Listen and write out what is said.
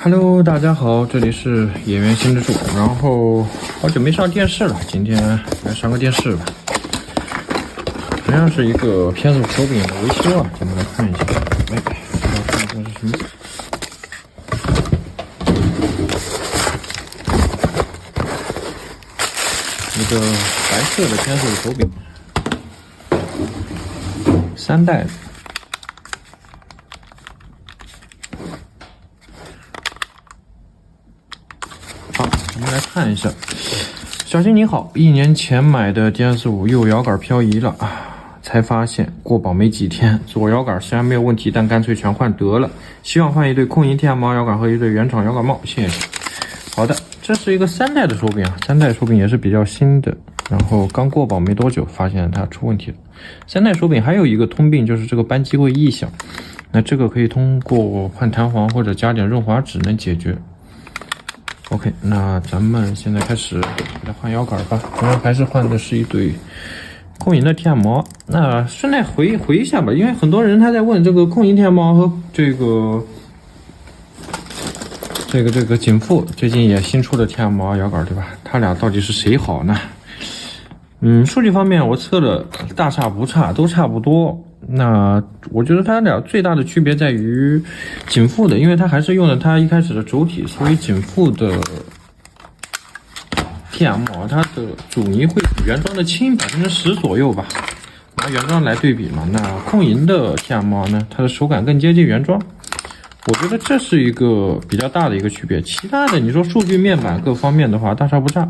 Hello， 大家好，这里是演员新之助。然后好久没上电视了，今天来上个电视吧。同样是一个 PS5 手柄的维修啊，咱们来看一下。哎，要看这是什么？一个白色的 PS5 手柄，3代的。好，我们来看一下。小新你好，1年前买的 DS5 右摇杆漂移了啊，才发现过保没几天，左摇杆虽然没有问题，但干脆全换得了。希望换一对空银 TMR 摇杆和一对原厂摇杆帽，谢谢。好的，这是一个3代的手柄啊，3代手柄也是比较新的，然后刚过保没多久，发现它出问题了。3代手柄还有一个通病，就是这个扳机会异响，那这个可以通过换弹簧或者加点润滑脂能解决。OK， 那咱们现在开始来换摇杆吧。同样还是换的是一对空银的 TMR。那顺带回一下吧，因为很多人他在问这个空银 TMR 和这个景富最近也新出的 TMR 摇杆，对吧？它俩到底是谁好呢？数据方面我测了，大差不差，都差不多。那我觉得它俩最大的区别在于景富的，因为它还是用了它一开始的轴体，所以景富的 TMR 它的阻尼会比原装的轻10%左右吧。拿原装来对比嘛，那空银的 TMR 呢，它的手感更接近原装。我觉得这是一个比较大的一个区别。其他的你说数据面板各方面的话，大差不差。